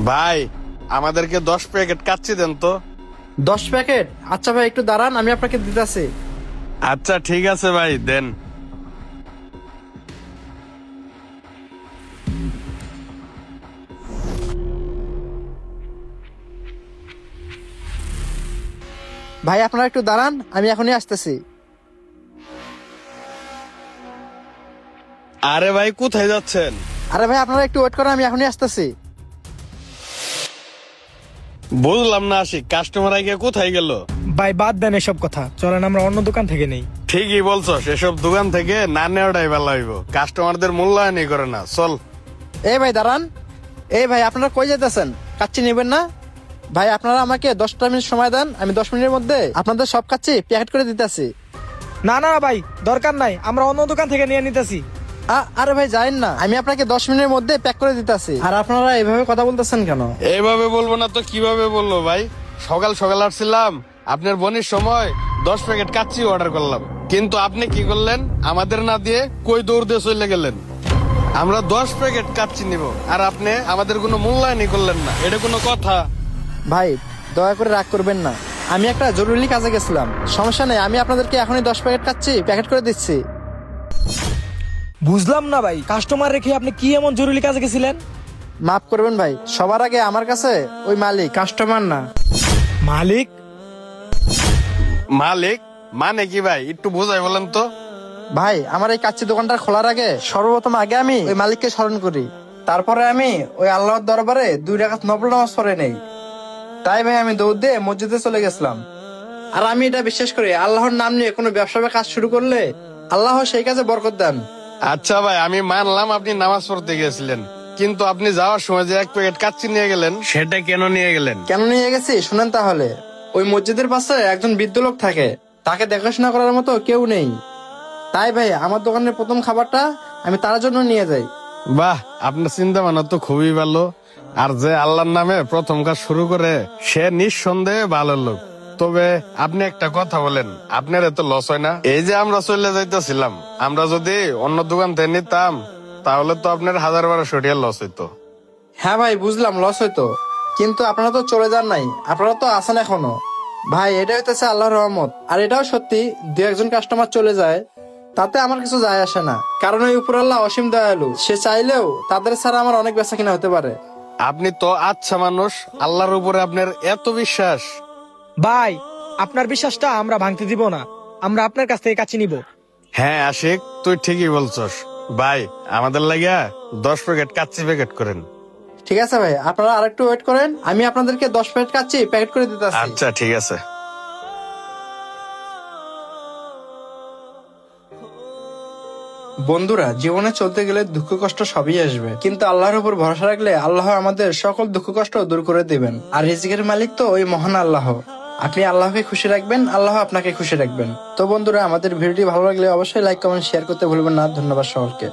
ভাই, আমাদেরকে 10 প্যাকেট কাচ্চি দেন তো। 10 প্যাকেট? আচ্ছা ভাই, একটু দাঁড়ান, আমি আপনাকে দিতেছি। আচ্ছা ঠিক আছে ভাই, দেন। ভাই আপনারা একটু দাঁড়ান, আমি এখনই আসতেছি। আরে ভাই, কোথায় যাচ্ছেন? আরে ভাই আপনারা একটু ওয়েট করেন, আমি এখনই আসতেছি। বুঝলাম না আশিক, কাস্টমার আগে কোথায় গেল? ভাই বাদ দেন এসব কথা, চলেন আমরা অন্য দোকান থেকে নেই। ঠিকই বলছো, সেসব দোকান থেকে না নেওয়াটাই ভালো হইব। কাস্টমারদের মূল্যায়নই করে না। চল। এই ভাই দাঁড়ান। এই ভাই আপনারা কই যেতেছেন? কাচ্চি নেবেন না? ভাই আপনারা আমাকে 10টা মিনিট সময় দেন, আমি 10 মিনিটের মধ্যে আপনাদের সব কাচ্চি প্যাকেট করে দিতেছি। না না ভাই, দরকার নাই, আমরা অন্য দোকান থেকে নিয়ে নিতেছি। আরে ভাই যাইন না, আমি আপনাকে 10 মিনিটের মধ্যে প্যাক করে দিতেছি। আর আপনারা এইভাবে কথা বলতেছেন কেন? এইভাবে বলবো না তো কিভাবে বলবো ভাই? সকাল সকাল আসছিলাম, আপনার বোনের সময় 10 প্যাকেট কাচ্চি অর্ডার করলাম, কিন্তু আপনি কি করলেন? আমাদের না দিয়ে কই দৌড় দিয়ে চলে গেলেন। আমরা 10 প্যাকেট কাচ্চি নিব, আর আপনি আমাদের কোনো মূল্যায়নই করলেন না। এটা কোনো কথা? ভাই দয়া করে রাগ করবেন না, আমি একটা জরুরি কাজে গেছিলাম। সমস্যা নেই, আমি আপনাদেরকে এখনই 10 প্যাকেট কাচ্চি প্যাকেট করে দিচ্ছি। বুঝলাম না ভাই, কাস্টমার রেখে আপনি কি এমন জরুরি কাজে গেছিলেন? মাফ করবেন ভাই, সবার আগে আমার কাছে ওই মালিক, কাস্টমার না। মালিক? মালিক মানে কি ভাই? একটু বোঝাই বলেন তো। ভাই আমার এই কাচ্চি দোকানটা খোলার আগে সর্বপ্রথম আগে আমি ওই মালিককে স্মরণ করি, তারপরে আমি ওই আল্লাহর দরবারে 2 রাকাত নফল নামাজ পড়ে নেই। তাই ভাই আমি দৌড় দিয়ে মসজিদে চলে গেছিলাম। আর আমি এটা বিশ্বাস করি, আল্লাহর নাম নিয়ে কোনো ব্যবসা বা কাজ শুরু করলে আল্লাহ সেই কাজে বরকত দেন। আচ্ছা ভাই, আমি মানলাম আপনি নামাজ পড়তে গিয়েছিলেন, কিন্তু আপনি যাওয়ার সময় যে 1 প্যাকেট কাচ্চি নিয়ে গেলেন, সেটা কেন নিয়ে গেলেন? কেন নিয়ে গেছি শুনেন তাহলে। ওই মসজিদের পাশে একজন বৃদ্ধ লোক থাকে, তাকে দেখাশোনা করার মতো কেউ নেই। তাই ভাই আমার দোকানের প্রথম খাবারটা আমি তার জন্য নিয়ে যাই। বাহ, আপনার চিন্তা ভাবনা তো খুবই ভালো। আর যে আল্লাহর নামে প্রথম কাজ শুরু করে, সে নিঃসন্দেহে ভালো লোক। তবে আপনি একটা কথা বলেন, আপনার এত লস হয় না? এই যে আমরা চলে যাইতেছিলাম, আমরা যদি অন্য দোকান থেকে নিতাম, তাহলে তো আপনার 1000-1200 টাকা লস হইতো। হ্যাঁ ভাই বুঝলাম লস হইতো, কিন্তু আপনারা তো চলে যান নাই, আপনারা তো আছেন এখনো। ভাই এটা হইতেছে আল্লাহর রহমত। আর এটাও সত্যি, 2-1 জন কাস্টমার চলে যায় তাতে আমার কিছু যায় আসে না, কারণ ওই উপর আল্লাহ অসীম দয়ালু, সে চাইলেও তাদের ছাড়া আমার অনেক বেচা কিনা হতে পারে। আপনি তো আচ্ছা মানুষ, আল্লাহর উপরে আপনার এত বিশ্বাস। ভাই আপনার বিশ্বাসটা আমরা ভাঙতে দিব না, আমরা আপনার কাছ থেকে কাচ্চি নিব। হ্যাঁ আশিক, তুই ঠিকই বলছস। ভাই, আমাদের লাগিয়া 10 প্যাকেট কাচ্চি প্যাকেট করেন। ঠিক আছে ভাই, আপনারা আরেকটু ওয়েট করেন, আমি আপনাদেরকে 10 প্যাকেট কাচ্চি প্যাকেট করে দিতেছি। আচ্ছা ঠিক আছে। বন্ধুরা, জীবনে চলতে গেলে দুঃখ কষ্ট সবই আসবে, কিন্তু আল্লাহর উপর ভরসা রাখলে আল্লাহ আমাদের সকল দুঃখ কষ্ট দূর করে দিবেন। আর রিজিকের মালিক তো ওই মহান আল্লাহ। আপনি আল্লাহকে খুশি রাখবেন, আল্লাহ আপনাকে খুশি রাখবেন। তো বন্ধুরা, আমাদের ভিডিওটি ভালো লাগলে অবশ্যই লাইক কমেন্ট শেয়ার করতে ভুলবেন না। ধন্যবাদ সকলকে।